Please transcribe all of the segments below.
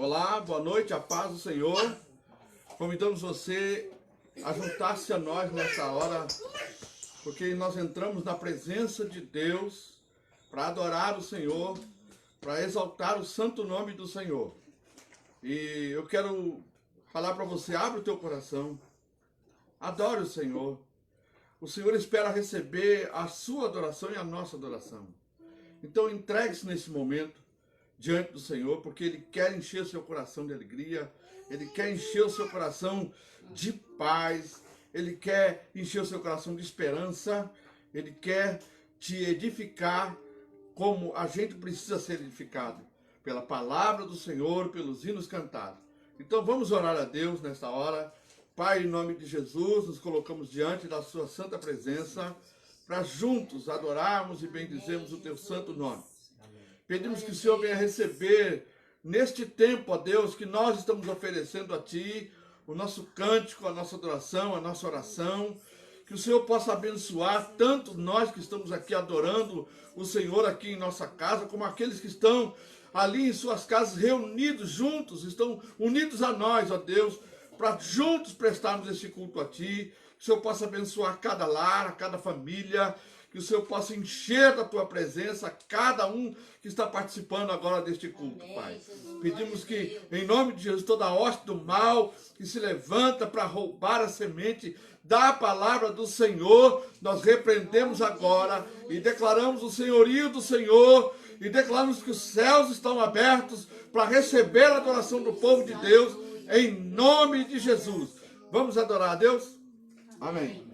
Olá, boa noite, a paz do Senhor. Convidamos você a juntar-se a nós nessa hora, porque nós entramos na presença de Deus para adorar o Senhor, para exaltar o santo nome do Senhor. E eu quero falar para você, abre o teu coração, adore o Senhor. O Senhor espera receber a sua adoração e a nossa adoração. Então entregue-se nesse momento diante do Senhor, porque Ele quer encher o seu coração de alegria, Ele quer encher o seu coração de paz, Ele quer encher o seu coração de esperança, Ele quer te edificar como a gente precisa ser edificado, pela palavra do Senhor, pelos hinos cantados. Então vamos orar a Deus nesta hora. Pai, em nome de Jesus, nos colocamos diante da sua santa presença, para juntos adorarmos e bendizermos o teu santo nome. Pedimos que o Senhor venha receber neste tempo, ó Deus, que nós estamos oferecendo a Ti, o nosso cântico, a nossa adoração, a nossa oração. Que o Senhor possa abençoar tanto nós que estamos aqui adorando o Senhor aqui em nossa casa, como aqueles que estão ali em suas casas reunidos juntos, estão unidos a nós, ó Deus, para juntos prestarmos esse culto a Ti. Que o Senhor possa abençoar cada lar, a cada família, que o Senhor possa encher da Tua presença cada um que está participando agora deste culto, Pai. Pedimos que, em nome de Jesus, toda a hoste do mal que se levanta para roubar a semente da palavra do Senhor, nós repreendemos agora e declaramos o senhorio do Senhor e declaramos que os céus estão abertos para receber a adoração do povo de Deus, em nome de Jesus. Vamos adorar a Deus? Amém.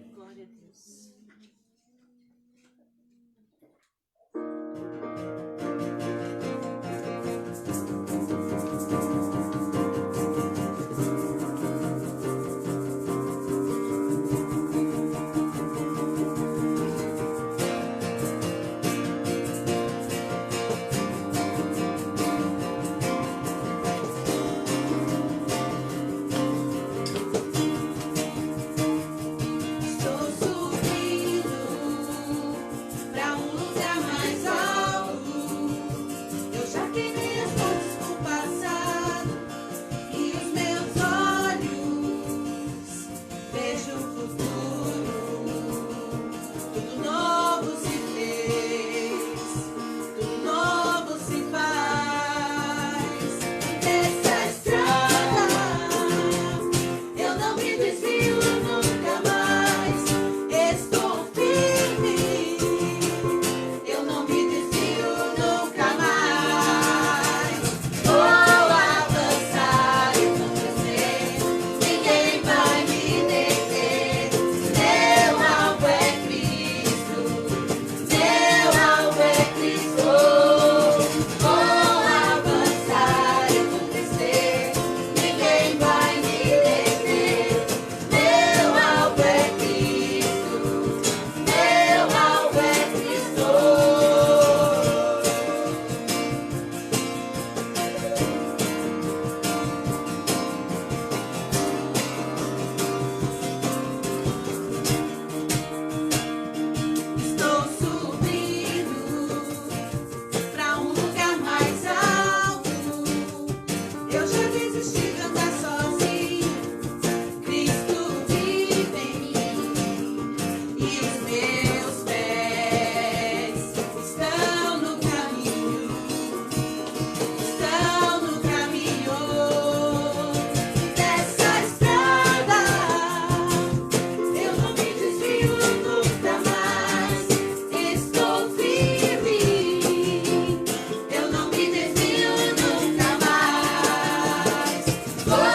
Oh!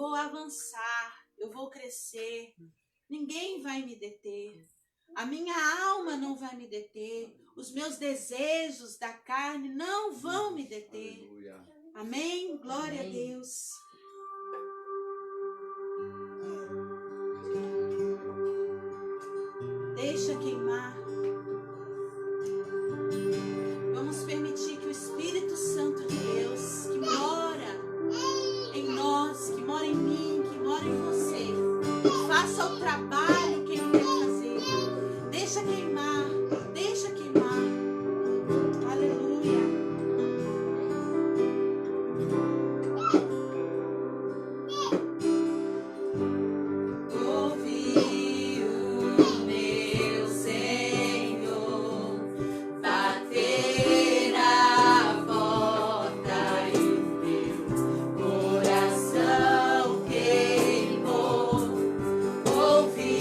vou avançar, eu vou crescer. Ninguém vai me deter. A minha alma não vai me deter. Os meus desejos da carne não vão me deter. Aleluia. Amém? Glória a Deus. Deixa queimar. Vamos permitir que o Espírito Santo de Deus, que mora em nós, que mora em mim, que mora em você, faça o trabalho que Ele quer fazer. Deixa queimar, deixa queimar. Aleluia. Ouvi o meu Senhor bater a porta e o meu coração queimou. Ouvi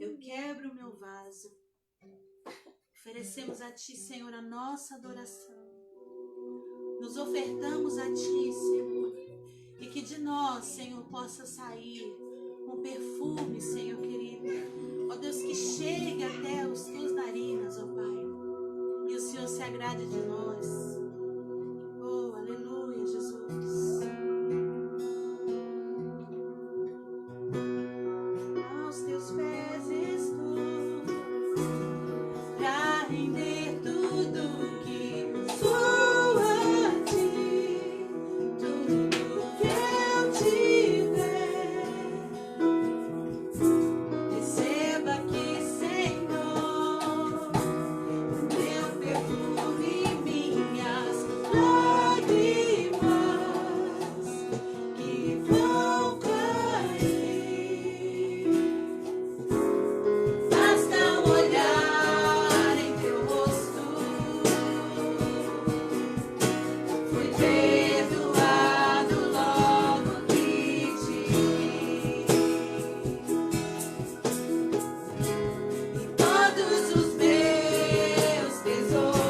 Eu quebro o meu vaso. Oferecemos a Ti, Senhor, a nossa adoração. Nos ofertamos a Ti, Senhor. E que de nós, Senhor, possa sair um perfume, Senhor querido. Ó Deus, que chegue até as Tuas narinas, ó Pai. E o Senhor se agrade de nós. Oh, aleluia, Jesus. Aos Teus pés estou, pra render tudo que sou a Ti, tudo que eu tiver. Receba aqui, Senhor, meu perfume e minhas lágrimas que vão cair. Basta um olhar em Teu rosto, fui perdoado logo que te vi. E todos os meus tesouros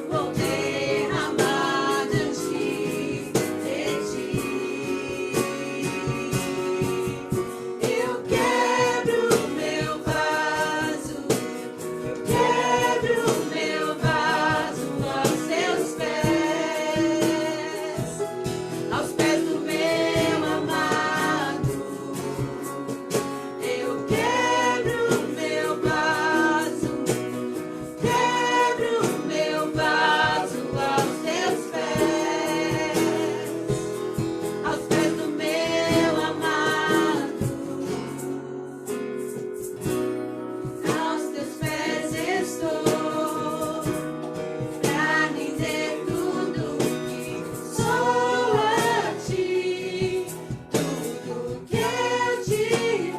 vou derramar diante de Ti. Eu quebro o meu vaso, eu quebro o meu vaso aos Teus pés do meu amado. Eu quebro o meu vaso, quebro o meu vaso aos Teus pés do meu amado. Aos Teus pés estou, pra render tudo que sou a Ti, tudo que eu tiver.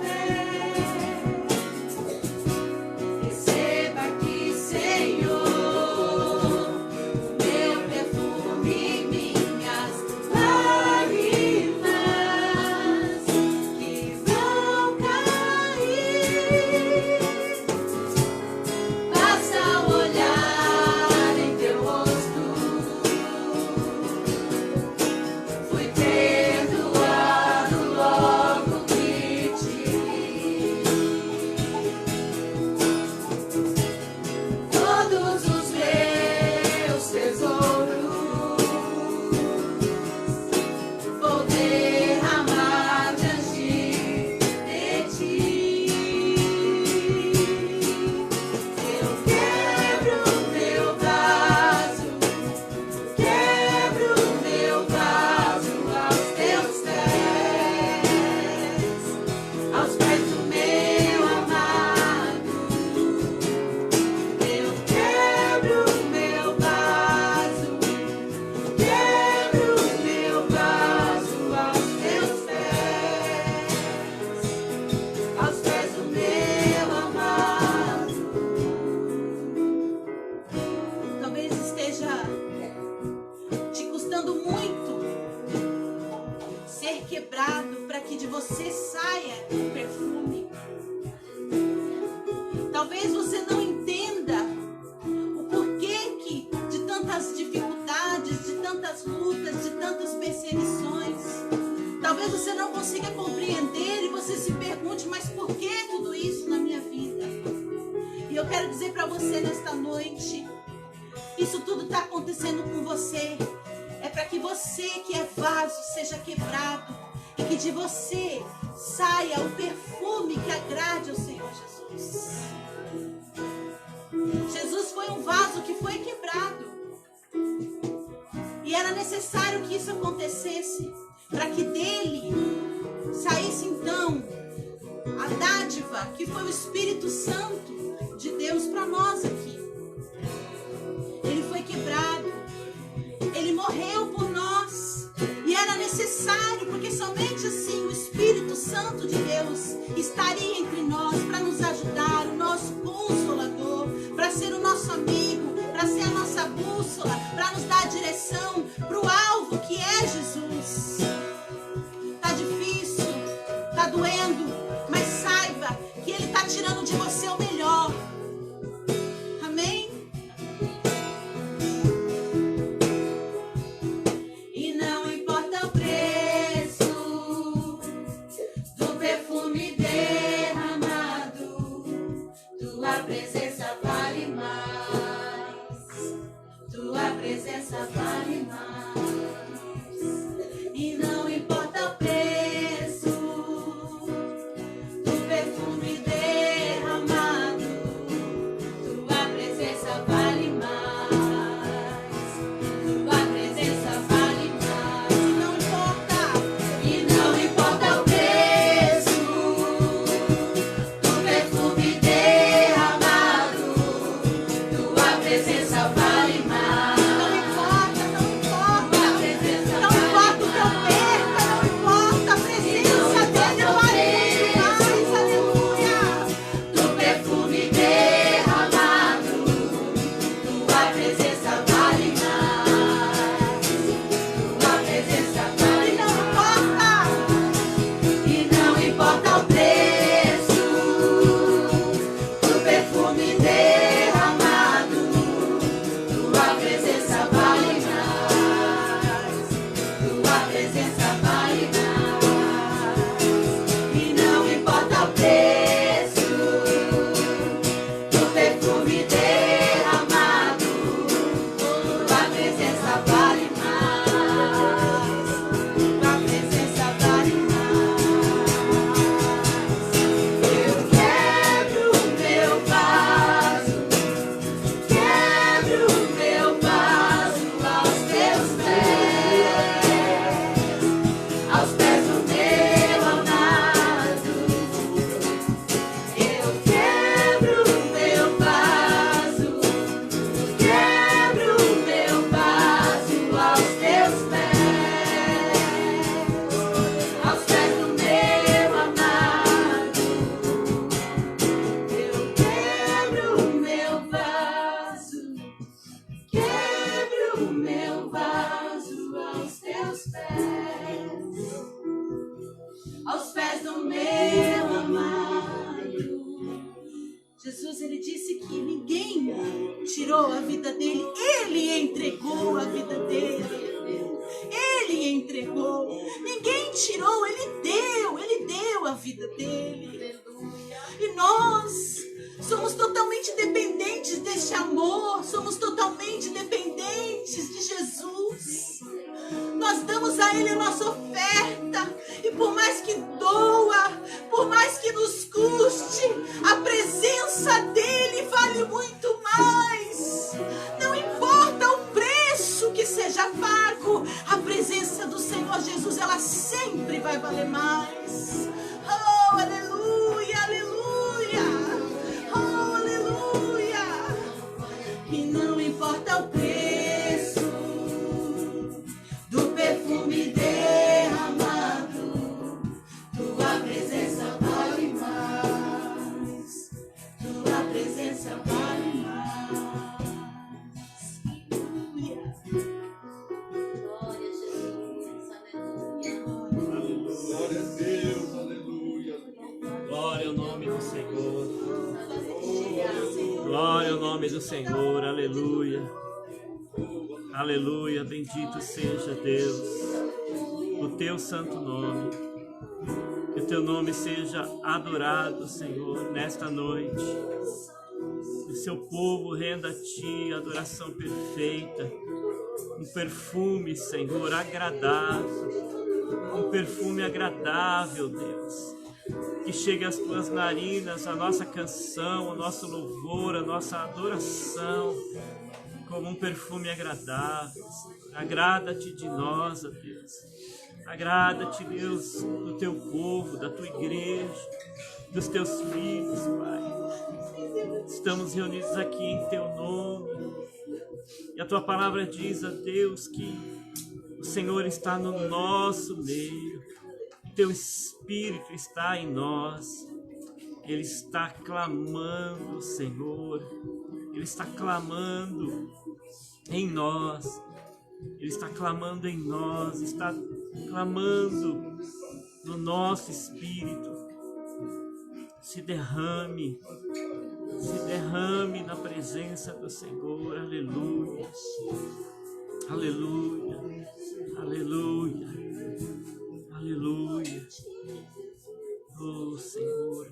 Receba aqui, Senhor, o meu perfume e minhas lágrimas que vão cair. Basta olhar em Teu rosto, fui perdoado logo que te vi. Todos os meus tesouros vou derramar diante de Ti. Eu quebro o meu vaso, quebro o meu vaso aos Teus pés do meu amado. Eu quebro o meu vaso, quebro o meu vaso aos pés do meu amado. Talvez esteja te custando muito ser quebrado para que de você saia um perfume. Talvez você não entenda o porquê que de tantas dificuldades, de tantas lutas, de tantas perseguições. Talvez você não consiga compreender e você se pergunte, mas por que tudo isso na minha vida? E eu quero dizer para você nesta noite, isso tudo está acontecendo com você. É para que você que é vaso seja quebrado e que de você saia o perfume que agrade ao Senhor Jesus. Jesus foi um vaso que foi quebrado. E era necessário que isso acontecesse para que dele saísse então a dádiva que foi o Espírito Santo de Deus para nós aqui. Ele foi quebrado, ele morreu por nós e era necessário, porque somente assim o Espírito Santo de Deus estaria entre nós para nos ajudar, o nosso consolador, para ser o nosso amigo, para ser a nossa bússola, para nos dar a direção para o alvo que é Jesus. Tá difícil, tá doendo. tirou a vida dele, ele entregou a vida dele. Ele entregou. Ninguém tirou, ele deu a vida dele. E nós somos totalmente dependentes deste amor, somos totalmente dependentes de Jesus. Nós damos a Ele a nossa oferta, e por mais que doa, por mais que nos custe, a presença dEle vale muito mais. Não importa o preço que seja pago, a presença do Senhor Jesus, ela sempre vai valer mais. Oh, aleluia, aleluia. Oh, aleluia. E não importa o preço do perfume derramado, tua presença vale mais. Tua presença vale mais. Aleluia. Glória a Deus, aleluia. Glória ao nome do Senhor. Glória ao nome do Senhor. Aleluia. Aleluia. Bendito seja Deus, o teu santo nome. Que o teu nome seja adorado, Senhor, nesta noite. Que o seu povo renda a ti adoração perfeita. Um perfume, Senhor, agradável. Um perfume agradável, Deus. Que chegue às tuas narinas a nossa canção, o nosso louvor, a nossa adoração, como um perfume agradável. Agrada-te de nós, ó Deus. Agrada-te, Deus, do teu povo, da tua igreja, dos teus filhos, Pai. Estamos reunidos aqui em teu nome. E a tua palavra diz, ó Deus, que o Senhor está no nosso meio. O teu Espírito está em nós. Ele está clamando, Senhor. Ele está clamando em nós. Ele está clamando em nós. Está clamando no nosso espírito. Se derrame na presença do Senhor. Aleluia. Aleluia. Aleluia. Aleluia. Oh, Senhor,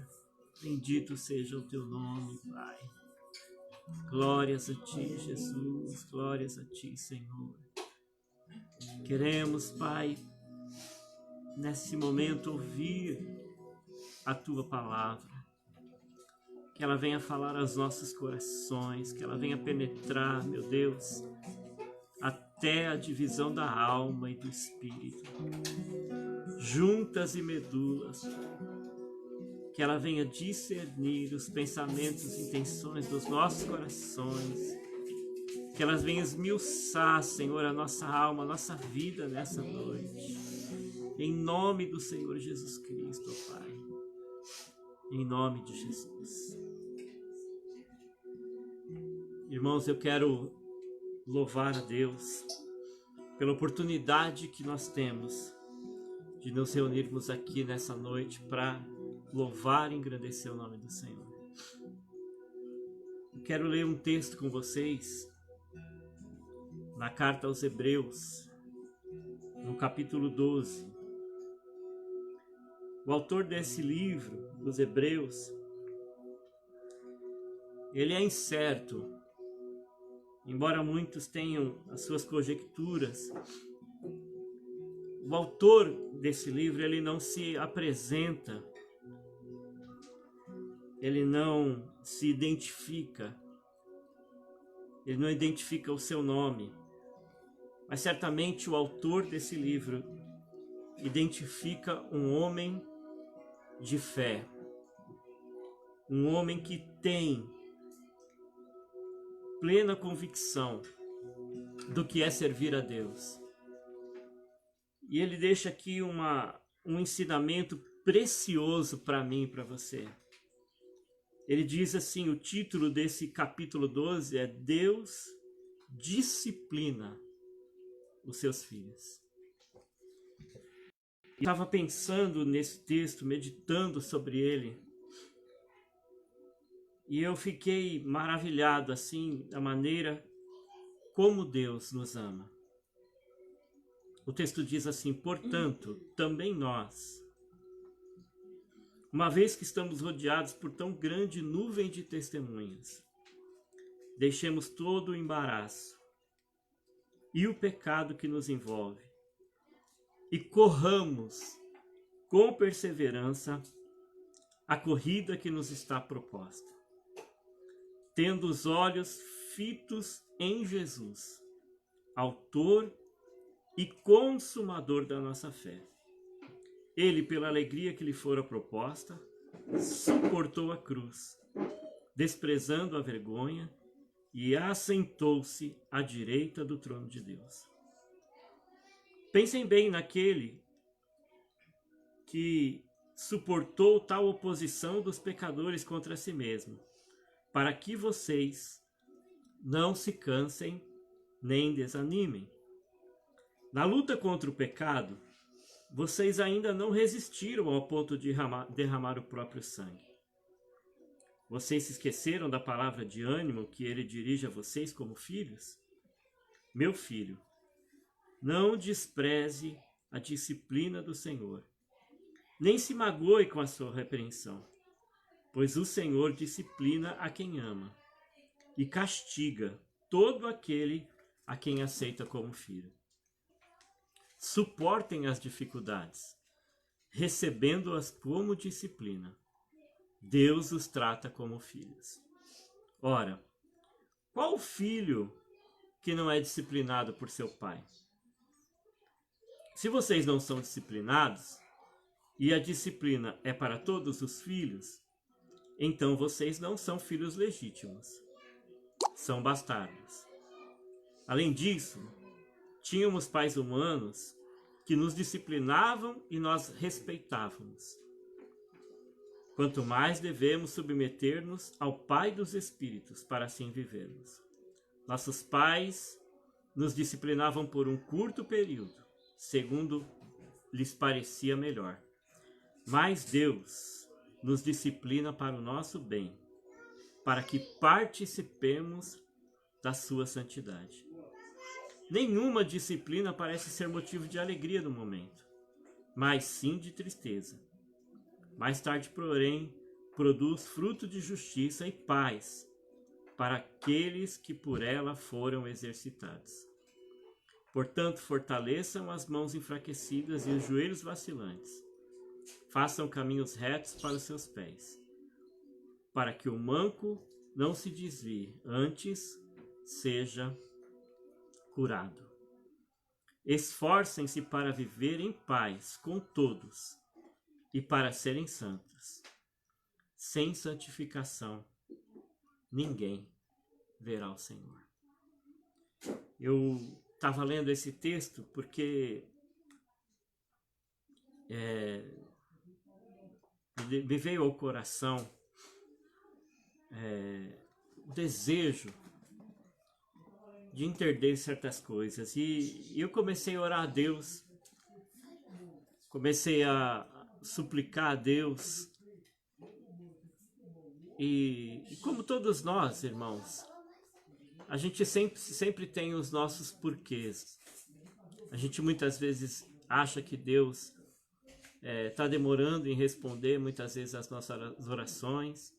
bendito seja o teu nome, Pai. Glórias a ti, Jesus. Glórias a ti, Senhor. Queremos, Pai, nesse momento ouvir a tua palavra. Que ela venha falar aos nossos corações, que ela venha penetrar, meu Deus, até a divisão da alma e do espírito, juntas e medulas, que ela venha discernir os pensamentos e intenções dos nossos corações, que elas venham esmiuçar, Senhor, a nossa alma, a nossa vida nessa noite, em nome do Senhor Jesus Cristo, ó Pai, em nome de Jesus. Irmãos, eu quero louvar a Deus pela oportunidade que nós temos de nos reunirmos aqui nessa noite para louvar e engrandecer o nome do Senhor. Eu quero ler um texto com vocês na carta aos Hebreus, no capítulo 12. O autor desse livro, dos Hebreus, ele é incerto. Embora muitos tenham as suas conjecturas, o autor desse livro, ele não se apresenta, ele não se identifica, ele não identifica o seu nome, mas certamente o autor desse livro identifica um homem de fé, um homem que tem plena convicção do que é servir a Deus. E ele deixa aqui um ensinamento precioso para mim e para você. Ele diz assim, o título desse capítulo 12 é Deus disciplina os seus filhos. Eu estava pensando nesse texto, meditando sobre ele, E eu fiquei maravilhado, assim, da maneira como Deus nos ama. O texto diz assim: portanto, também nós, uma vez que estamos rodeados por tão grande nuvem de testemunhas, deixemos todo o embaraço e o pecado que nos envolve e corramos com perseverança a corrida que nos está proposta, tendo os olhos fitos em Jesus, autor e consumador da nossa fé. Ele, pela alegria que lhe fora proposta, suportou a cruz, desprezando a vergonha, e assentou-se à direita do trono de Deus. Pensem bem naquele que suportou tal oposição dos pecadores contra si mesmo, para que vocês não se cansem nem desanimem. Na luta contra o pecado, vocês ainda não resistiram ao ponto de derramar o próprio sangue. Vocês se esqueceram da palavra de ânimo que ele dirige a vocês como filhos? Meu filho, não despreze a disciplina do Senhor, nem se magoe com a sua repreensão, pois o Senhor disciplina a quem ama e castiga todo aquele a quem aceita como filho. Suportem as dificuldades, recebendo-as como disciplina. Deus os trata como filhos. Ora, qual filho que não é disciplinado por seu pai? Se vocês não são disciplinados, e a disciplina é para todos os filhos, então vocês não são filhos legítimos, são bastardos. Além disso, tínhamos pais humanos que nos disciplinavam e nós respeitávamos. Quanto mais devemos submeter-nos ao Pai dos Espíritos para assim vivermos. Nossos pais nos disciplinavam por um curto período, segundo lhes parecia melhor. Mas Deus nos disciplina para o nosso bem, para que participemos da sua santidade. Nenhuma disciplina parece ser motivo de alegria no momento, mas sim de tristeza. Mais tarde, porém, produz fruto de justiça e paz para aqueles que por ela foram exercitados. Portanto, fortaleçam as mãos enfraquecidas e os joelhos vacilantes. Façam caminhos retos para os seus pés, para que o manco não se desvie, antes seja curado. Esforcem-se para viver em paz com todos e para serem santos. Sem santificação, ninguém verá o Senhor. Eu estava lendo esse texto porque me veio ao coração o desejo de entender certas coisas, e eu comecei a orar a Deus, comecei a suplicar a Deus, e como todos nós, irmãos, a gente sempre tem os nossos porquês. A gente muitas vezes acha que Deus está demorando em responder muitas vezes as nossas orações.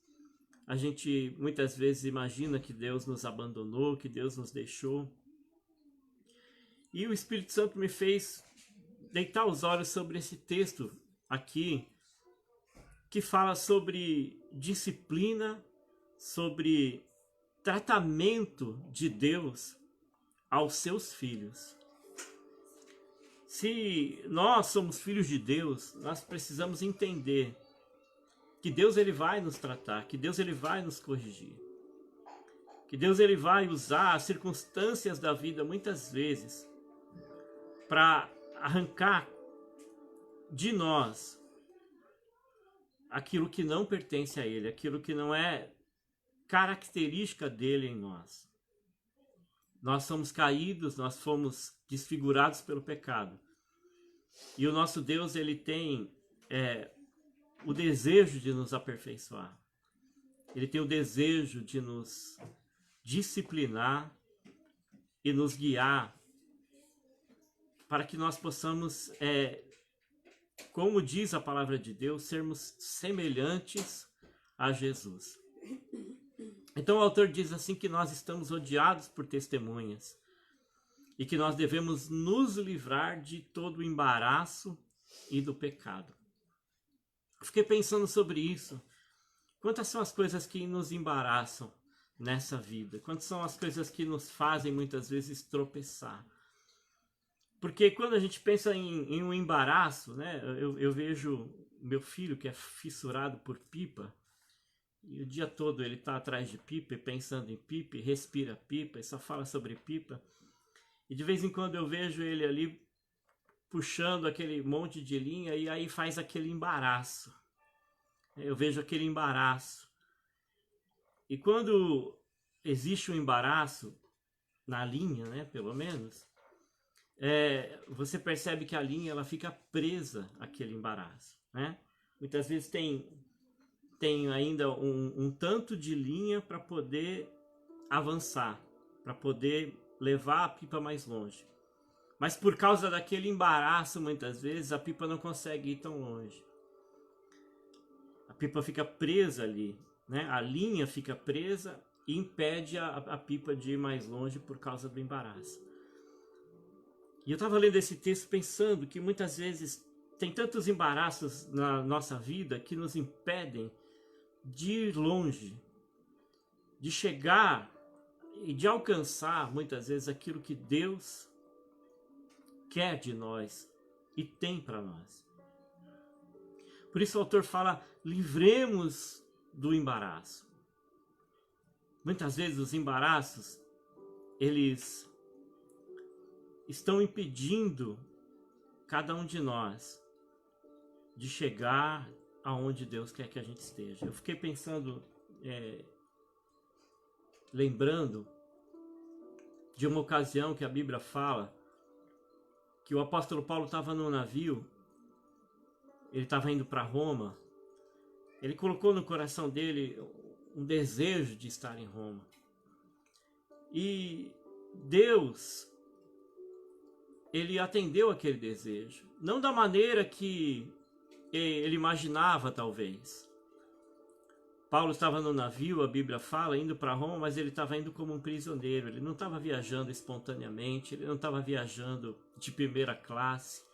A gente muitas vezes imagina que Deus nos abandonou, que Deus nos deixou. E o Espírito Santo me fez deitar os olhos sobre esse texto aqui, que fala sobre disciplina, sobre tratamento de Deus aos seus filhos. Se nós somos filhos de Deus, nós precisamos entender que Deus ele vai nos tratar, que Deus ele vai nos corrigir, que Deus ele vai usar as circunstâncias da vida muitas vezes para arrancar de nós aquilo que não pertence a Ele, aquilo que não é característica dele em nós. Nós somos caídos, nós fomos desfigurados pelo pecado. E o nosso Deus, ele tem o desejo de nos aperfeiçoar. Ele tem o desejo de nos disciplinar e nos guiar para que nós possamos, como diz a palavra de Deus, sermos semelhantes a Jesus. Então o autor diz assim que nós estamos rodeados por testemunhas e que nós devemos nos livrar de todo o embaraço e do pecado. Eu fiquei pensando sobre isso. Quantas são as coisas que nos embaraçam nessa vida? Quantas são as coisas que nos fazem muitas vezes tropeçar? Porque quando a gente pensa em um embaraço, né? Eu vejo meu filho que é fissurado por pipa, e o dia todo ele está atrás de pipa, e pensando em pipa, e respira pipa, e só fala sobre pipa. E de vez em quando eu vejo ele ali puxando aquele monte de linha, e aí faz aquele embaraço. Eu vejo aquele embaraço. E quando existe um embaraço na linha, né, pelo menos, você percebe que a linha ela fica presa àquele embaraço, né? Muitas vezes tem ainda um tanto de linha para poder avançar, para poder levar a pipa mais longe. Mas por causa daquele embaraço, muitas vezes, a pipa não consegue ir tão longe. A pipa fica presa ali, né? A linha fica presa e impede a pipa de ir mais longe por causa do embaraço. E eu estava lendo esse texto pensando que muitas vezes tem tantos embaraços na nossa vida que nos impedem de ir longe, de chegar e de alcançar muitas vezes aquilo que Deus quer de nós e tem para nós. Por isso o autor fala, livremos do embaraço. Muitas vezes os embaraços, eles estão impedindo cada um de nós de chegar aonde Deus quer que a gente esteja. Eu fiquei pensando, lembrando de uma ocasião que a Bíblia fala que o apóstolo Paulo estava no navio, ele estava indo para Roma, ele colocou no coração dele um desejo de estar em Roma. E Deus, ele atendeu aquele desejo, não da maneira que ele imaginava talvez. Paulo estava no navio, a Bíblia fala, indo para Roma, mas ele estava indo como um prisioneiro, ele não estava viajando espontaneamente, ele não estava viajando de primeira classe,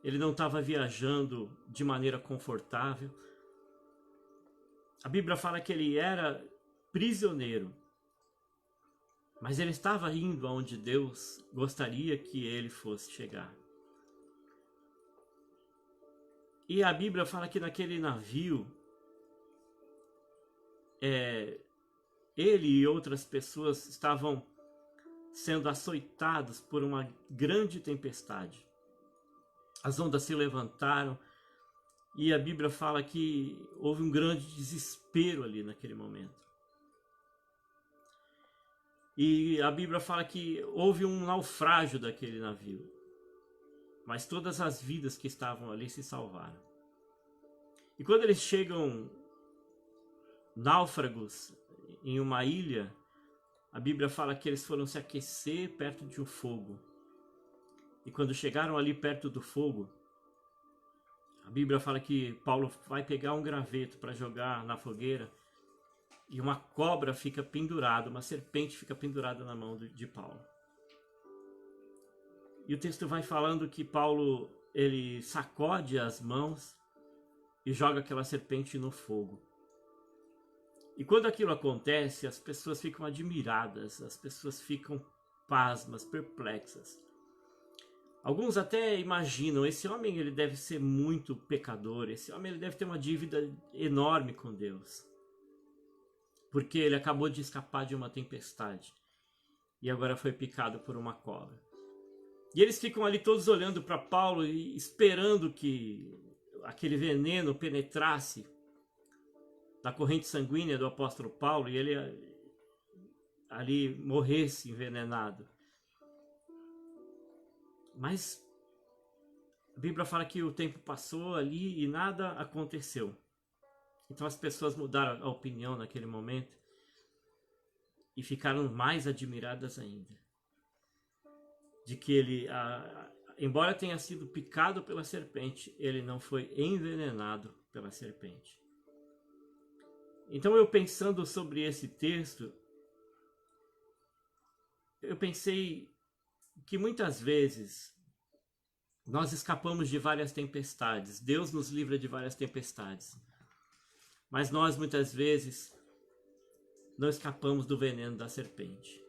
ele não estava viajando de maneira confortável. A Bíblia fala que ele era prisioneiro, mas ele estava indo aonde Deus gostaria que ele fosse chegar. E a Bíblia fala que naquele navio, ele e outras pessoas estavam sendo açoitados por uma grande tempestade. As ondas se levantaram e a Bíblia fala que houve um grande desespero ali naquele momento. E a Bíblia fala que houve um naufrágio daquele navio, mas todas as vidas que estavam ali se salvaram. E quando eles chegam náufragos em uma ilha, a Bíblia fala que eles foram se aquecer perto de um fogo. E quando chegaram ali perto do fogo, a Bíblia fala que Paulo vai pegar um graveto para jogar na fogueira e uma cobra fica pendurada, uma serpente fica pendurada na mão de Paulo. E o texto vai falando que Paulo, ele sacode as mãos e joga aquela serpente no fogo. E quando aquilo acontece, as pessoas ficam admiradas, as pessoas ficam pasmas, perplexas. Alguns até imaginam, esse homem ele deve ser muito pecador, esse homem ele deve ter uma dívida enorme com Deus, porque ele acabou de escapar de uma tempestade e agora foi picado por uma cobra. E eles ficam ali todos olhando para Paulo e esperando que aquele veneno penetrasse na corrente sanguínea do apóstolo Paulo e ele ali morresse envenenado. Mas a Bíblia fala que o tempo passou ali e nada aconteceu. Então as pessoas mudaram a opinião naquele momento e ficaram mais admiradas ainda. De que ele, embora tenha sido picado pela serpente, ele não foi envenenado pela serpente. Então eu pensando sobre esse texto, eu pensei que muitas vezes nós escapamos de várias tempestades. Deus nos livra de várias tempestades. Mas nós muitas vezes não escapamos do veneno da serpente.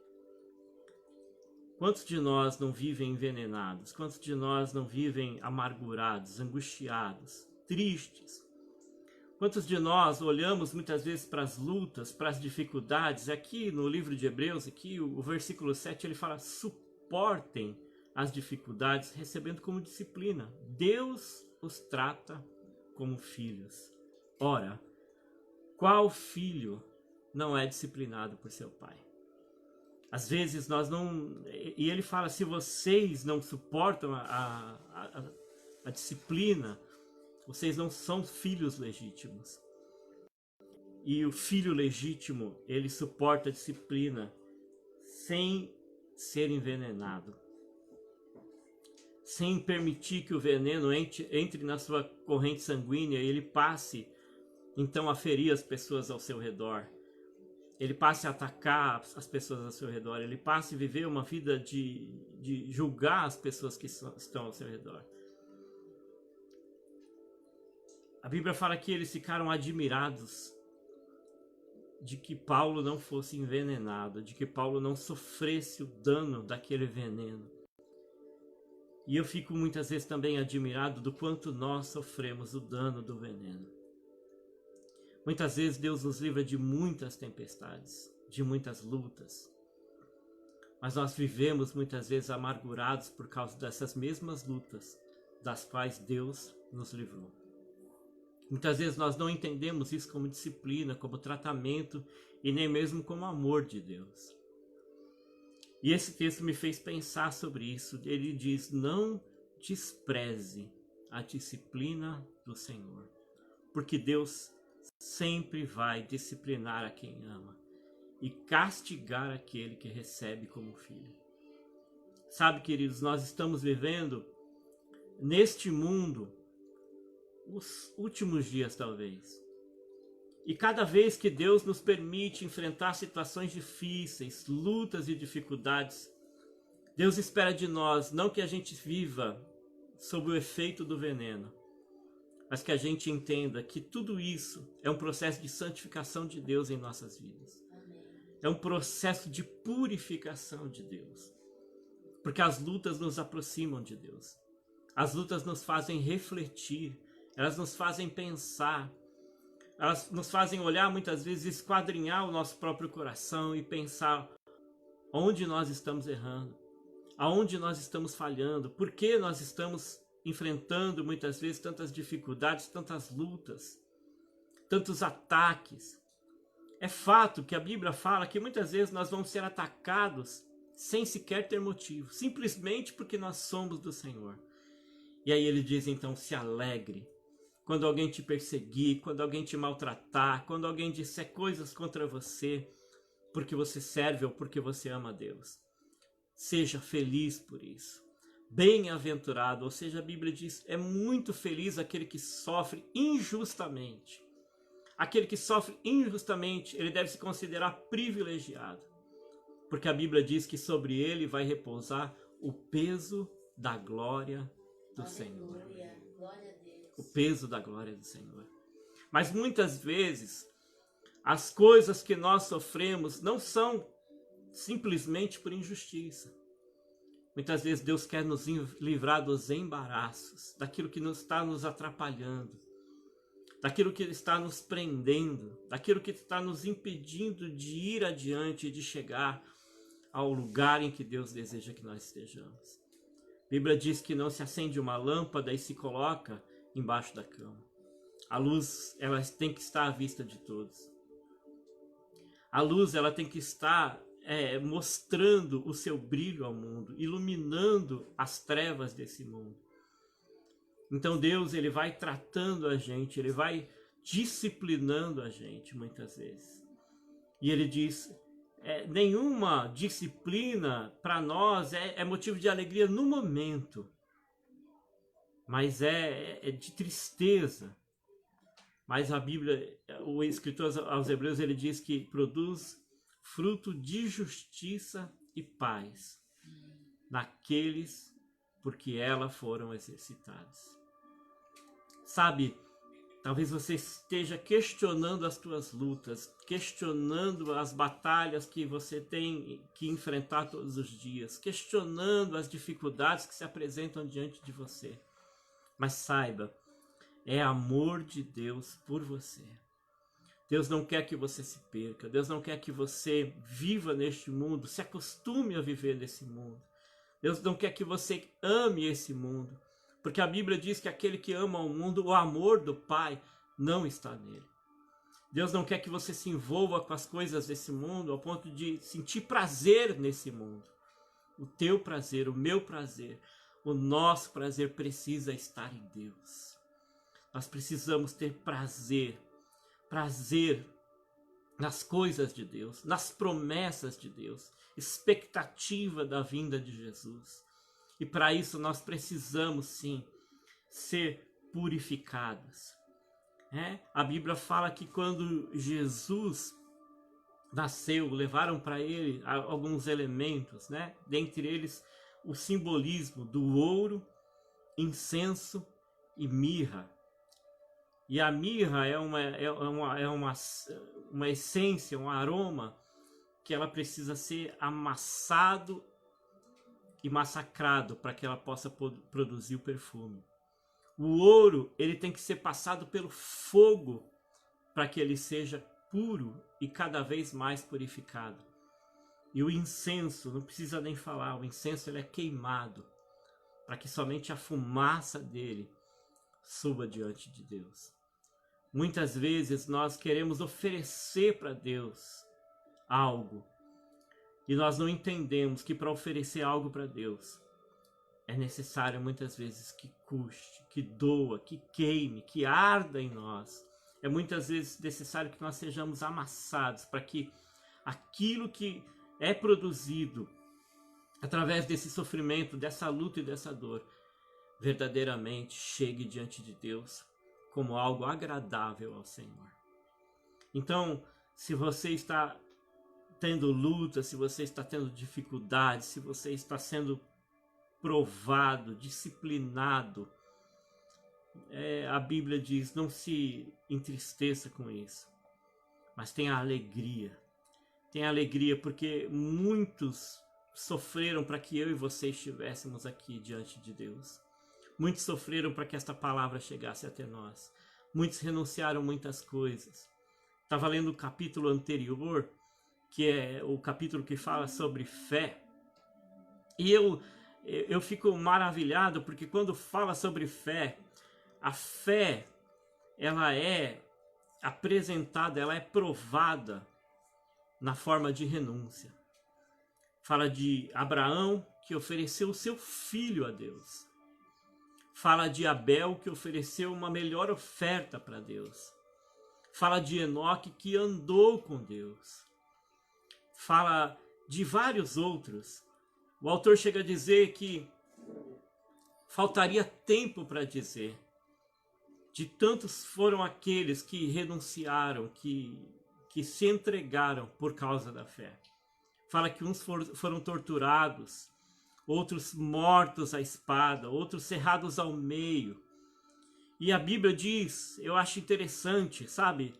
Quantos de nós não vivem envenenados? Quantos de nós não vivem amargurados, angustiados, tristes? Quantos de nós olhamos muitas vezes para as lutas, para as dificuldades? Aqui no livro de Hebreus, aqui o versículo 7, ele fala: suportem as dificuldades recebendo como disciplina. Deus os trata como filhos. Ora, qual filho não é disciplinado por seu pai? Às vezes nós não... E ele fala, se vocês não suportam a disciplina, vocês não são filhos legítimos. E o filho legítimo, ele suporta a disciplina sem ser envenenado. Sem permitir que o veneno entre na sua corrente sanguínea e ele passe, então, a ferir as pessoas ao seu redor. Ele passe a atacar as pessoas ao seu redor. Ele passe a viver uma vida de julgar as pessoas que estão ao seu redor. A Bíblia fala que eles ficaram admirados de que Paulo não fosse envenenado, de que Paulo não sofresse o dano daquele veneno. E eu fico muitas vezes também admirado do quanto nós sofremos o dano do veneno. Muitas vezes Deus nos livra de muitas tempestades, de muitas lutas. Mas nós vivemos muitas vezes amargurados por causa dessas mesmas lutas das quais Deus nos livrou. Muitas vezes nós não entendemos isso como disciplina, como tratamento e nem mesmo como amor de Deus. E esse texto me fez pensar sobre isso. Ele diz, não despreze a disciplina do Senhor, porque Deus sempre vai disciplinar a quem ama e castigar aquele que recebe como filho. Sabe, queridos, nós estamos vivendo neste mundo os últimos dias, talvez. E cada vez que Deus nos permite enfrentar situações difíceis, lutas e dificuldades, Deus espera de nós não que a gente viva sob o efeito do veneno, mas que a gente entenda que tudo isso é um processo de santificação de Deus em nossas vidas. É um processo de purificação de Deus. Porque as lutas nos aproximam de Deus. As lutas nos fazem refletir, elas nos fazem pensar, elas nos fazem olhar muitas vezes, esquadrinhar o nosso próprio coração e pensar onde nós estamos errando, aonde nós estamos falhando, por que nós estamos enfrentando muitas vezes tantas dificuldades, tantas lutas, tantos ataques. É fato que a Bíblia fala que muitas vezes nós vamos ser atacados sem sequer ter motivo, simplesmente porque nós somos do Senhor. E aí ele diz então, se alegre quando alguém te perseguir, quando alguém te maltratar, quando alguém disser coisas contra você, porque você serve ou porque você ama a Deus. Seja feliz por isso. Bem-aventurado, ou seja, a Bíblia diz, é muito feliz aquele que sofre injustamente. Aquele que sofre injustamente, ele deve se considerar privilegiado, porque a Bíblia diz que sobre ele vai repousar o peso da glória do Senhor. Glória a Deus. O peso da glória do Senhor. Mas muitas vezes, as coisas que nós sofremos não são simplesmente por injustiça. Muitas vezes Deus quer nos livrar dos embaraços, daquilo que está nos atrapalhando, daquilo que está nos prendendo, daquilo que está nos impedindo de ir adiante, de chegar ao lugar em que Deus deseja que nós estejamos. A Bíblia diz que não se acende uma lâmpada e se coloca embaixo da cama. A luz, ela tem que estar à vista de todos. A luz, ela tem que estar mostrando o seu brilho ao mundo, iluminando as trevas desse mundo. Então Deus, ele vai tratando a gente, ele vai disciplinando a gente muitas vezes. E ele diz, nenhuma disciplina para nós é motivo de alegria no momento, mas é de tristeza. Mas a Bíblia, o escritor aos Hebreus, ele diz que produz fruto de justiça e paz naqueles porque ela foram exercitados. Sabe, talvez você esteja questionando as tuas lutas, questionando as batalhas que você tem que enfrentar todos os dias, questionando as dificuldades que se apresentam diante de você. Mas saiba, é amor de Deus por você. Deus não quer que você se perca. Deus não quer que você viva neste mundo, se acostume a viver nesse mundo. Deus não quer que você ame esse mundo. Porque a Bíblia diz que aquele que ama o mundo, o amor do Pai não está nele. Deus não quer que você se envolva com as coisas desse mundo ao ponto de sentir prazer nesse mundo. O teu prazer, o meu prazer, o nosso prazer precisa estar em Deus. Nós precisamos ter prazer nas coisas de Deus, nas promessas de Deus, expectativa da vinda de Jesus. E para isso nós precisamos sim ser purificados. A Bíblia fala que quando Jesus nasceu, levaram para ele alguns elementos, dentre eles o simbolismo do ouro, incenso e mirra. E a mirra é uma essência, um aroma que ela precisa ser amassado e massacrado para que ela possa produzir o perfume. O ouro, ele tem que ser passado pelo fogo para que ele seja puro e cada vez mais purificado. E o incenso, não precisa nem falar, o incenso ele é queimado para que somente a fumaça dele suba diante de Deus. Muitas vezes nós queremos oferecer para Deus algo e nós não entendemos que para oferecer algo para Deus é necessário muitas vezes que custe, que doa, que queime, que arda em nós. É muitas vezes necessário que nós sejamos amassados para que aquilo que é produzido através desse sofrimento, dessa luta e dessa dor, verdadeiramente chegue diante de Deus como algo agradável ao Senhor. Então, se você está tendo luta, se você está tendo dificuldades, se você está sendo provado, disciplinado, a Bíblia diz, não se entristeça com isso, mas tenha alegria. Tenha alegria porque muitos sofreram para que eu e você estivéssemos aqui diante de Deus. Muitos sofreram para que esta palavra chegasse até nós. Muitos renunciaram muitas coisas. Estava lendo o capítulo anterior, que é o capítulo que fala sobre fé. E eu fico maravilhado porque quando fala sobre fé, a fé, ela é apresentada, ela é provada na forma de renúncia. Fala de Abraão, que ofereceu o seu filho a Deus. Fala de Abel, que ofereceu uma melhor oferta para Deus. Fala de Enoque, que andou com Deus. Fala de vários outros. O autor chega a dizer que faltaria tempo para dizer. De tantos foram aqueles que renunciaram, que se entregaram por causa da fé. Fala que uns foram torturados, outros mortos à espada, outros cerrados ao meio. E a Bíblia diz, eu acho interessante, sabe?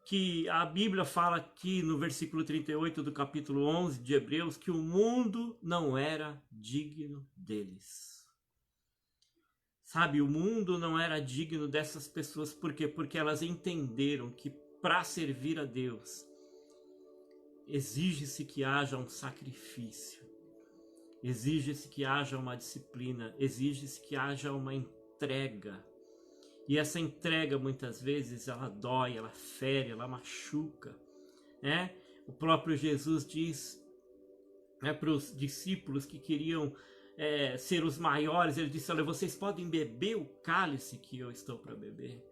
Que a Bíblia fala aqui no versículo 38 do capítulo 11 de Hebreus, que o mundo não era digno deles. Sabe, o mundo não era digno dessas pessoas, por quê? Porque elas entenderam que para servir a Deus, exige-se que haja um sacrifício. Exige-se que haja uma disciplina, exige-se que haja uma entrega. E essa entrega, muitas vezes, ela dói, ela fere, ela machuca. O próprio Jesus diz para os discípulos que queriam ser os maiores, ele disse, olha, vocês podem beber o cálice que eu estou para beber.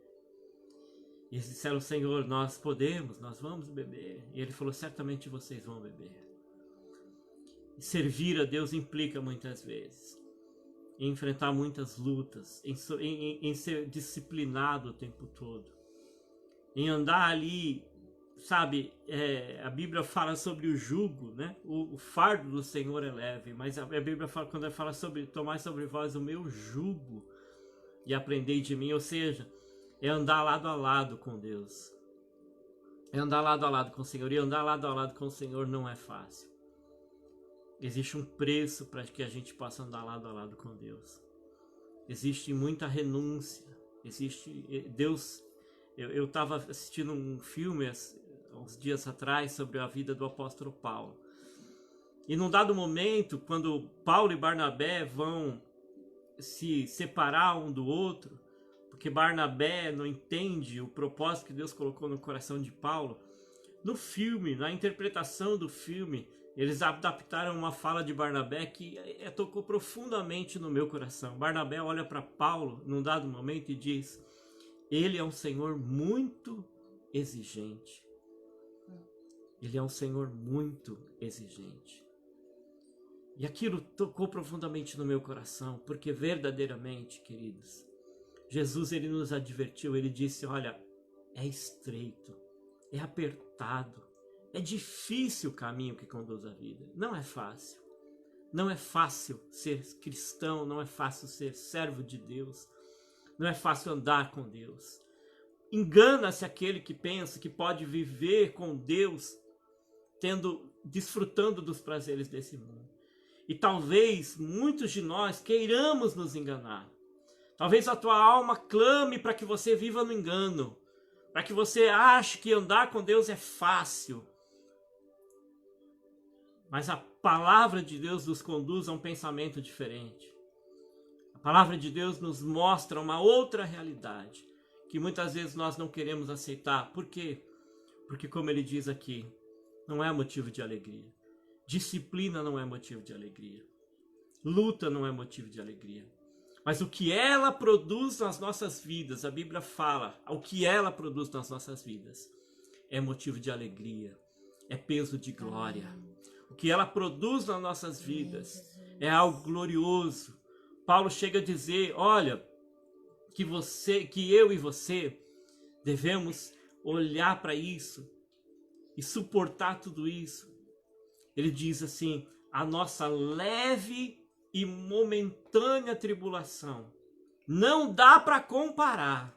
E eles disseram, Senhor, nós podemos, nós vamos beber. E ele falou, certamente vocês vão beber. E servir a Deus implica muitas vezes em enfrentar muitas lutas, em ser disciplinado o tempo todo, em andar ali, sabe, a Bíblia fala sobre o jugo, né? O fardo do Senhor é leve, mas a Bíblia fala, quando fala sobre tomar sobre vós o meu jugo e aprendei de mim, ou seja, é andar lado a lado com Deus, é andar lado a lado com o Senhor, e andar lado a lado com o Senhor não é fácil. Existe um preço para que a gente possa andar lado a lado com Deus. Existe muita renúncia. Existe Deus. Eu estava assistindo um filme uns dias atrás sobre a vida do apóstolo Paulo. E num dado momento, quando Paulo e Barnabé vão se separar um do outro, porque Barnabé não entende o propósito que Deus colocou no coração de Paulo, no filme, na interpretação do filme, eles adaptaram uma fala de Barnabé que tocou profundamente no meu coração. Barnabé olha para Paulo num dado momento e diz: ele é um Senhor muito exigente. Ele é um Senhor muito exigente. E aquilo tocou profundamente no meu coração, porque verdadeiramente, queridos, Jesus, ele nos advertiu, ele disse: olha, é estreito, é apertado, é difícil o caminho que conduz à vida. Não é fácil. Não é fácil ser cristão, não é fácil ser servo de Deus, não é fácil andar com Deus. Engana-se aquele que pensa que pode viver com Deus desfrutando dos prazeres desse mundo. E talvez muitos de nós queiramos nos enganar. Talvez a tua alma clame para que você viva no engano, para que você ache que andar com Deus é fácil. Mas a palavra de Deus nos conduz a um pensamento diferente. A palavra de Deus nos mostra uma outra realidade, que muitas vezes nós não queremos aceitar. Por quê? Porque, como ele diz aqui, não é motivo de alegria. Disciplina não é motivo de alegria. Luta não é motivo de alegria. Mas o que ela produz nas nossas vidas, a Bíblia fala, o que ela produz nas nossas vidas é motivo de alegria, é peso de glória. O que ela produz nas nossas vidas é algo glorioso. Paulo chega a dizer, olha, que eu e você devemos olhar para isso e suportar tudo isso. Ele diz assim: a nossa leve e momentânea tribulação não dá para comparar.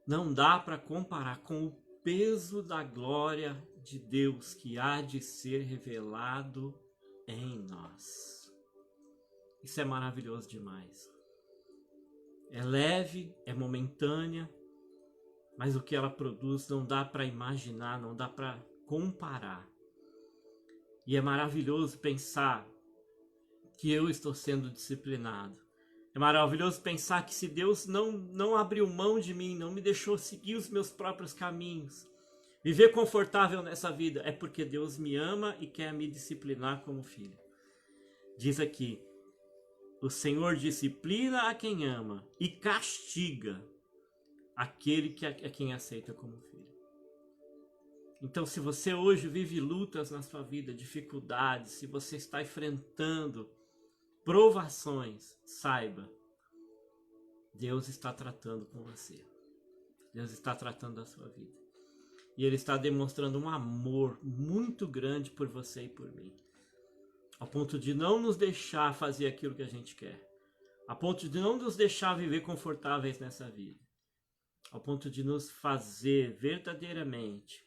Não dá para comparar com o peso da glória de Deus que há de ser revelado em nós. Isso é maravilhoso demais. É leve, é momentânea, mas o que ela produz não dá para imaginar, não dá para comparar. E é maravilhoso pensar que eu estou sendo disciplinado. É maravilhoso pensar que se Deus não abriu mão de mim, não me deixou seguir os meus próprios caminhos, viver confortável nessa vida, é porque Deus me ama e quer me disciplinar como filho. Diz aqui: o Senhor disciplina a quem ama e castiga aquele a quem aceita como filho. Então, se você hoje vive lutas na sua vida, dificuldades, se você está enfrentando provações, saiba, Deus está tratando com você. Deus está tratando da sua vida. E Ele está demonstrando um amor muito grande por você e por mim. A ponto de não nos deixar fazer aquilo que a gente quer. A ponto de não nos deixar viver confortáveis nessa vida. Ao ponto de nos fazer verdadeiramente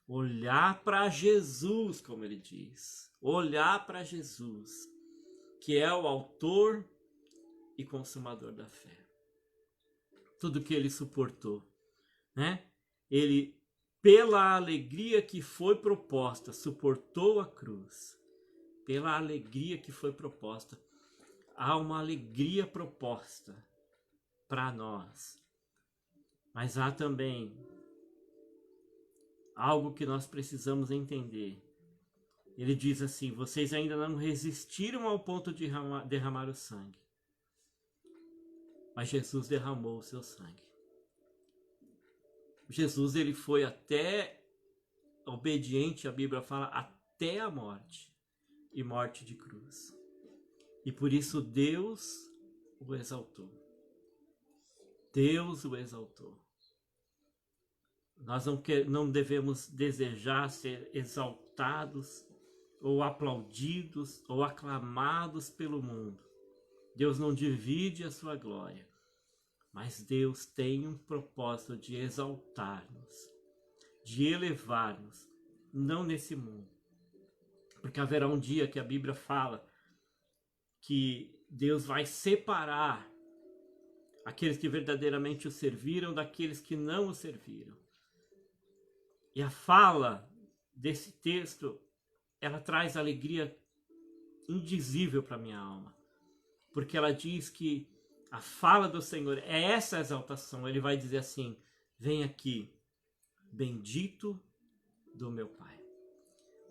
olhar para Jesus, como ele diz. Olhar para Jesus, que é o autor e consumador da fé. Tudo que ele suportou, né? Ele, pela alegria que foi proposta, suportou a cruz. Pela alegria que foi proposta. Há uma alegria proposta para nós. Mas há também algo que nós precisamos entender. Ele diz assim: vocês ainda não resistiram ao ponto de derramar o sangue. Mas Jesus derramou o seu sangue. Jesus, ele foi até obediente, a Bíblia fala, até a morte, e morte de cruz. E por isso Deus o exaltou. Deus o exaltou. Nós não devemos desejar ser exaltados, ou aplaudidos, ou aclamados pelo mundo. Deus não divide a sua glória, mas Deus tem um propósito de exaltar-nos, de elevar-nos, não nesse mundo. Porque haverá um dia que a Bíblia fala que Deus vai separar aqueles que verdadeiramente o serviram daqueles que não o serviram. E a fala desse texto, ela traz alegria indizível para minha alma. Porque ela diz que a fala do Senhor é essa exaltação. Ele vai dizer assim: vem aqui, bendito do meu Pai.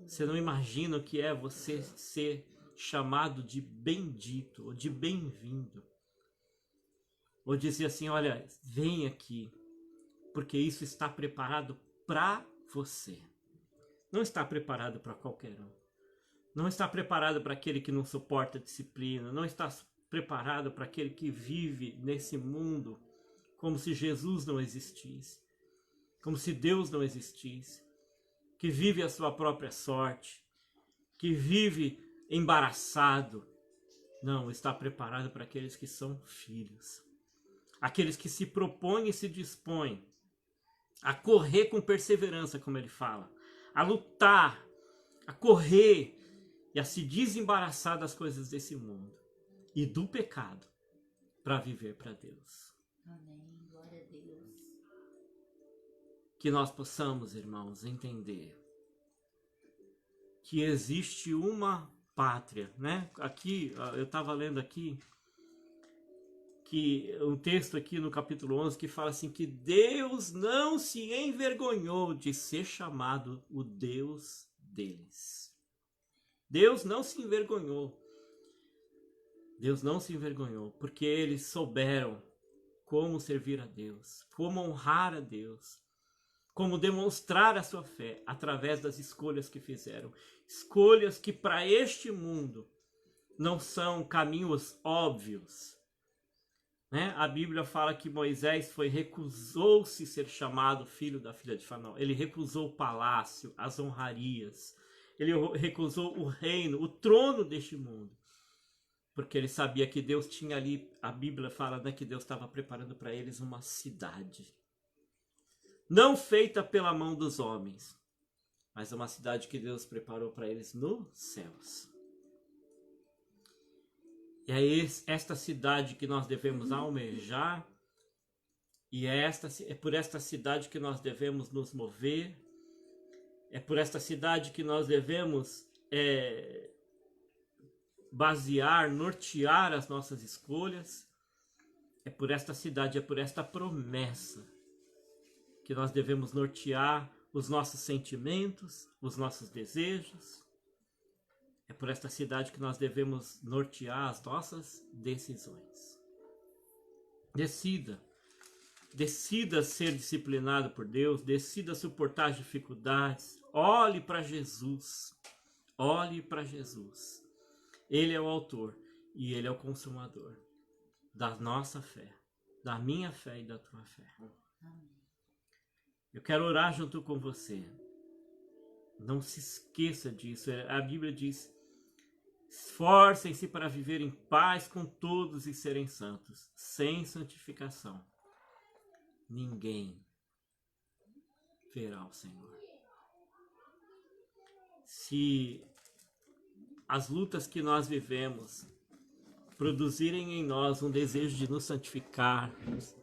Você não imagina o que é você ser chamado de bendito, ou de bem-vindo. Ou dizer assim, olha, vem aqui, porque isso está preparado para você. Não está preparado para qualquer um. Não está preparado para aquele que não suporta a disciplina. Não está preparado para aquele que vive nesse mundo como se Jesus não existisse. Como se Deus não existisse. Que vive a sua própria sorte. Que vive embaraçado. Não, está preparado para aqueles que são filhos. Aqueles que se propõem e se dispõem a correr com perseverança, como ele fala. A lutar, a correr e a se desembaraçar das coisas desse mundo e do pecado para viver para Deus. Amém. Glória a Deus. Que nós possamos, irmãos, entender que existe uma pátria, né? Aqui, eu estava lendo aqui, que um texto aqui no capítulo 11 que fala assim, que Deus não se envergonhou de ser chamado o Deus deles. Deus não se envergonhou. Deus não se envergonhou, porque eles souberam como servir a Deus, como honrar a Deus, como demonstrar a sua fé através das escolhas que fizeram. Escolhas que para este mundo não são caminhos óbvios. Né? A Bíblia fala que Moisés recusou-se ser chamado filho da filha de Faraó. Ele recusou o palácio, as honrarias. Ele recusou o reino, o trono deste mundo. Porque ele sabia que Deus tinha ali, a Bíblia fala, né, que Deus estava preparando para eles uma cidade. Não feita pela mão dos homens, mas uma cidade que Deus preparou para eles nos céus. E é esta cidade que nós devemos almejar, e é por esta cidade que nós devemos nos mover, é por esta cidade que nós devemos basear, nortear as nossas escolhas, é por esta cidade, é por esta promessa que nós devemos nortear os nossos sentimentos, os nossos desejos. É por esta cidade que nós devemos nortear as nossas decisões. Decida. Decida ser disciplinado por Deus. Decida suportar as dificuldades. Olhe para Jesus. Olhe para Jesus. Ele é o autor e Ele é o consumador da nossa fé. Da minha fé e da tua fé. Eu quero orar junto com você. Não se esqueça disso. A Bíblia diz: esforcem-se para viver em paz com todos e serem santos. Sem santificação, ninguém verá o Senhor. Se as lutas que nós vivemos produzirem em nós um desejo de nos santificarmos,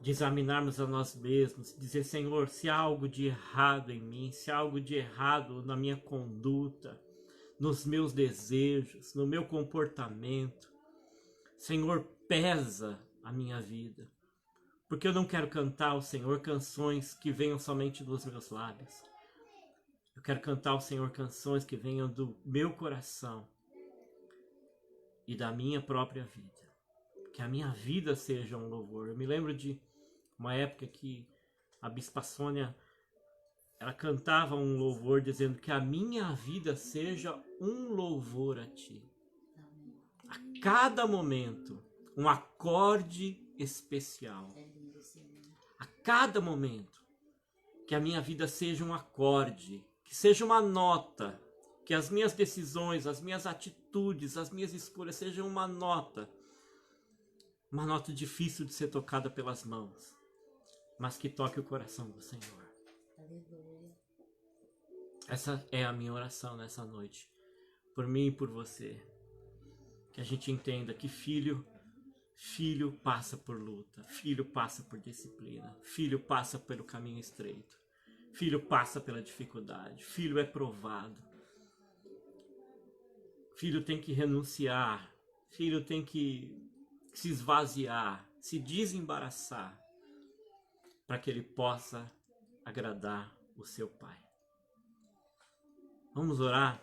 de examinarmos a nós mesmos, dizer: Senhor, se há algo de errado em mim, se há algo de errado na minha conduta, nos meus desejos, no meu comportamento, Senhor, pesa a minha vida, porque eu não quero cantar ao Senhor canções que venham somente dos meus lábios. Eu quero cantar ao Senhor canções que venham do meu coração e da minha própria vida. Que a minha vida seja um louvor. Eu me lembro de uma época que a Bispa Sônia, ela cantava um louvor dizendo que a minha vida seja um louvor a Ti. A cada momento, um acorde especial. A cada momento, que a minha vida seja um acorde, que seja uma nota, que as minhas decisões, as minhas atitudes, as minhas escolhas sejam uma nota difícil de ser tocada pelas mãos, mas que toque o coração do Senhor. Essa é a minha oração nessa noite, por mim e por você. Que a gente entenda que filho passa por luta, filho passa por disciplina, filho passa pelo caminho estreito, filho passa pela dificuldade, filho é provado. Filho tem que renunciar, filho tem que se esvaziar, se desembaraçar, para que ele possa agradar o seu Pai. Vamos orar?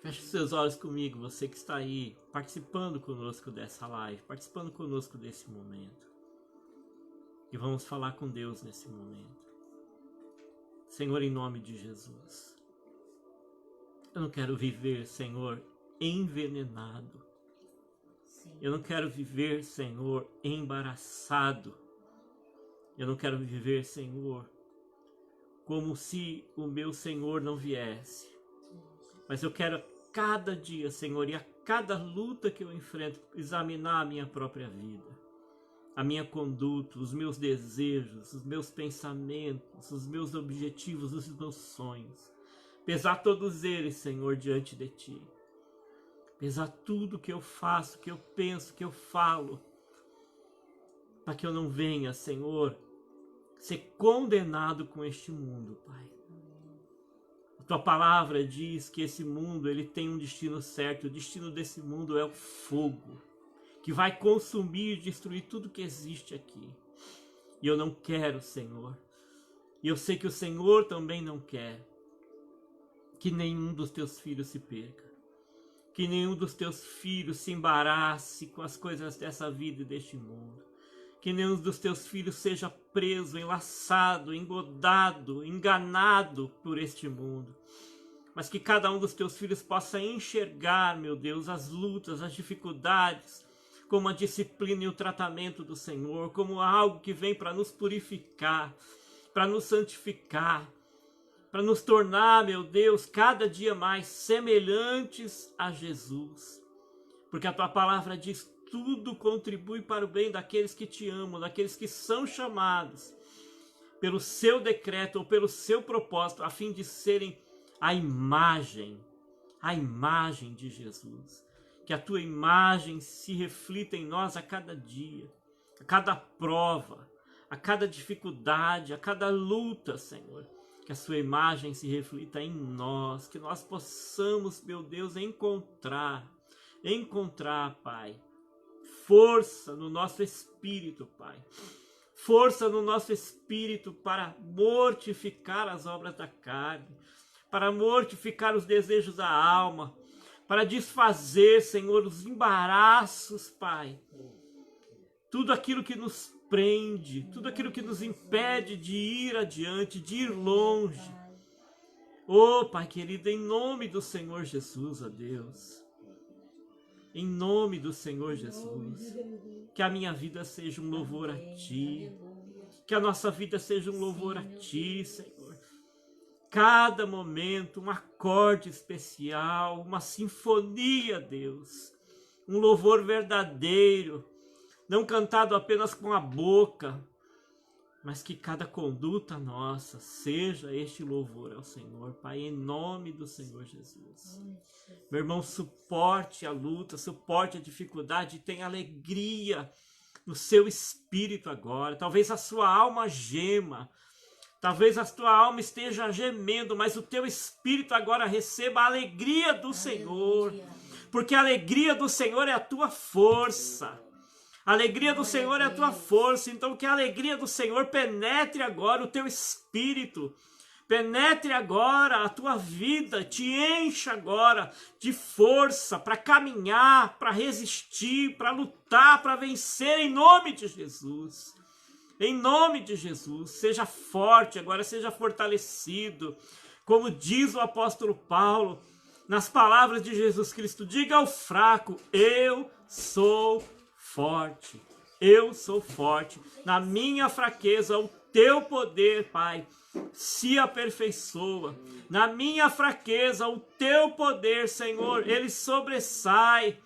Feche os seus olhos comigo, você que está aí, participando conosco dessa live, participando conosco desse momento. E vamos falar com Deus nesse momento. Senhor, em nome de Jesus, eu não quero viver, Senhor, envenenado. Eu não quero viver, Senhor, embaraçado. Eu não quero viver, Senhor, como se o meu Senhor não viesse. Mas eu quero cada dia, Senhor, e a cada luta que eu enfrento, examinar a minha própria vida, a minha conduta, os meus desejos, os meus pensamentos, os meus objetivos, os meus sonhos. Pesar todos eles, Senhor, diante de Ti. Pesar tudo que eu faço, que eu penso, que eu falo, para que eu não venha, Senhor, ser condenado com este mundo, Pai. A Tua palavra diz que esse mundo, ele tem um destino certo. O destino desse mundo é o fogo, que vai consumir e destruir tudo que existe aqui. E eu não quero, Senhor. E eu sei que o Senhor também não quer que nenhum dos Teus filhos se perca. Que nenhum dos Teus filhos se embarace com as coisas dessa vida e deste mundo. Que nenhum dos Teus filhos seja preso, enlaçado, engodado, enganado por este mundo. Mas que cada um dos Teus filhos possa enxergar, meu Deus, as lutas, as dificuldades, como a disciplina e o tratamento do Senhor, como algo que vem para nos purificar, para nos santificar, para nos tornar, meu Deus, cada dia mais semelhantes a Jesus. Porque a Tua palavra diz: tudo contribui para o bem daqueles que Te amam, daqueles que são chamados pelo Seu decreto ou pelo Seu propósito, a fim de serem a imagem de Jesus. Que a Tua imagem se reflita em nós a cada dia, a cada prova, a cada dificuldade, a cada luta, Senhor. Que a Sua imagem se reflita em nós, que nós possamos, meu Deus, encontrar, Pai, força no nosso espírito, Pai. Força no nosso espírito para mortificar as obras da carne, para mortificar os desejos da alma, para desfazer, Senhor, os embaraços, Pai. Tudo aquilo que nos prende, tudo aquilo que nos impede de ir adiante, de ir longe. Oh, Pai querido, em nome do Senhor Jesus, ó Deus. Em nome do Senhor Jesus, que a minha vida seja um louvor a Ti, que a nossa vida seja um louvor a Ti, Senhor. Cada momento, um acorde especial, uma sinfonia, Deus, um louvor verdadeiro, não cantado apenas com a boca, mas que cada conduta nossa seja este louvor ao Senhor, Pai, em nome do Senhor Jesus. Meu irmão, suporte a luta, suporte a dificuldade, tenha alegria no seu espírito agora. Talvez a sua alma gema, talvez a tua alma esteja gemendo, mas o teu espírito agora receba a alegria do Senhor, porque a alegria do Senhor é a tua força. A alegria do Senhor é a tua força, então que a alegria do Senhor penetre agora o teu espírito, penetre agora a tua vida, te encha agora de força para caminhar, para resistir, para lutar, para vencer em nome de Jesus. Em nome de Jesus, seja forte, agora seja fortalecido. Como diz o apóstolo Paulo, nas palavras de Jesus Cristo, diga ao fraco, eu sou forte. Eu sou forte. Na minha fraqueza, o teu poder, Pai, se aperfeiçoa. Na minha fraqueza, o teu poder, Senhor, ele sobressai.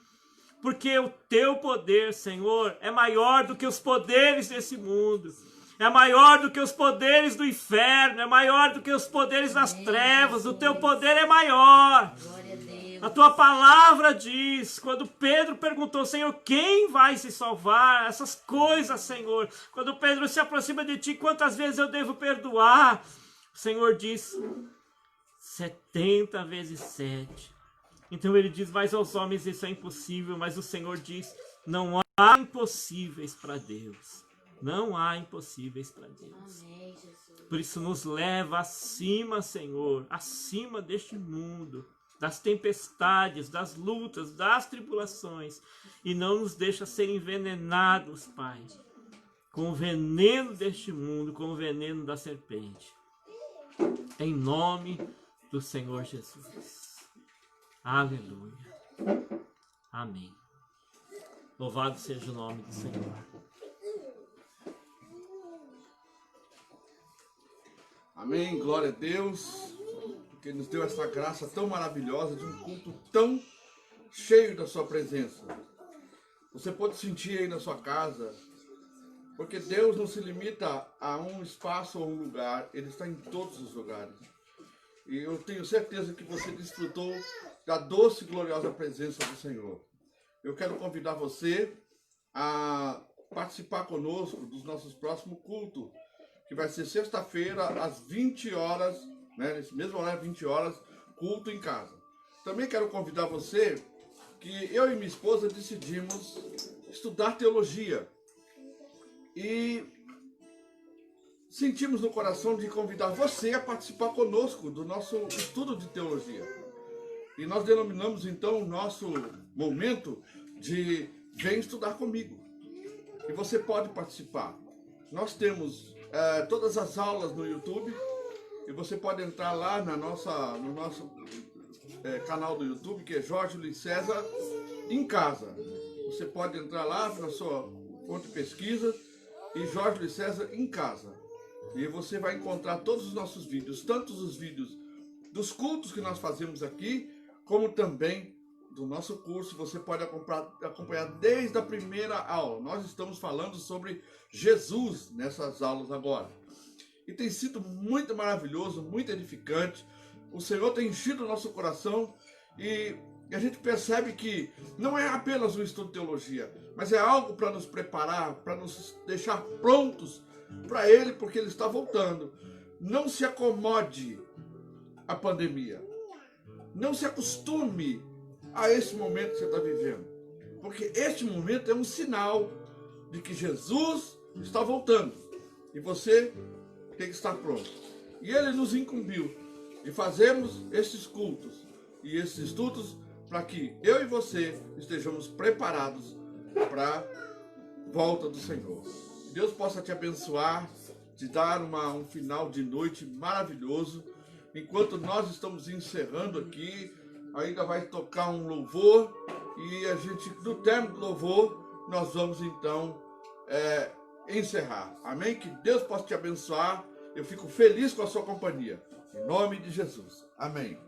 Porque o teu poder, Senhor, é maior do que os poderes desse mundo. É maior do que os poderes do inferno. É maior do que os poderes das trevas. O teu poder é maior. Glória a Deus. A tua palavra diz, quando Pedro perguntou, Senhor, quem vai se salvar? Essas coisas, Senhor. Quando Pedro se aproxima de ti, quantas vezes eu devo perdoar? O Senhor diz, 70 vezes 7. Então ele diz, mas aos homens isso é impossível. Mas o Senhor diz, não há impossíveis para Deus. Não há impossíveis para Deus. Amém, Jesus. Por isso nos leva acima, Senhor, acima deste mundo, das tempestades, das lutas, das tribulações, e não nos deixa ser envenenados, Pai, com o veneno deste mundo, com o veneno da serpente. Em nome do Senhor Jesus. Aleluia. Amém. Louvado seja o nome do Senhor. Amém, glória a Deus, porque nos deu essa graça tão maravilhosa de um culto tão cheio da sua presença. Você pode sentir aí na sua casa, porque Deus não se limita a um espaço ou um lugar, Ele está em todos os lugares. E eu tenho certeza que você desfrutou da doce e gloriosa presença do Senhor. Eu quero convidar você a participar conosco dos nossos próximos cultos, que vai ser sexta-feira, às 20 horas, né, nesse mesmo horário, 20 horas, culto em casa. Também quero convidar você, que eu e minha esposa decidimos estudar teologia. E sentimos no coração de convidar você a participar conosco do nosso estudo de teologia. E nós denominamos então o nosso momento de Vem Estudar Comigo. E você pode participar. Nós temos todas as aulas no YouTube, e você pode entrar lá no nosso canal do YouTube, que é Jorge Luiz César em Casa. Você pode entrar lá na sua fonte de pesquisa e Jorge Luiz César em Casa. E você vai encontrar todos os nossos vídeos, tanto os vídeos dos cultos que nós fazemos aqui, como também do nosso curso. Você pode acompanhar desde a primeira aula. Nós estamos falando sobre Jesus nessas aulas agora. E tem sido muito maravilhoso, muito edificante. O Senhor tem enchido o nosso coração e a gente percebe que não é apenas um estudo de teologia, mas é algo para nos preparar, para nos deixar prontos para Ele, porque Ele está voltando. Não se acomode à pandemia. Não se acostume a esse momento que você está vivendo, porque este momento é um sinal de que Jesus está voltando e você tem que estar pronto. E Ele nos incumbiu de fazermos esses cultos e esses estudos para que eu e você estejamos preparados para a volta do Senhor. Que Deus possa te abençoar, te dar um final de noite maravilhoso. Enquanto nós estamos encerrando aqui, ainda vai tocar um louvor, e a gente, no término do louvor, nós vamos então encerrar. Amém? Que Deus possa te abençoar. Eu fico feliz com a sua companhia. Em nome de Jesus. Amém.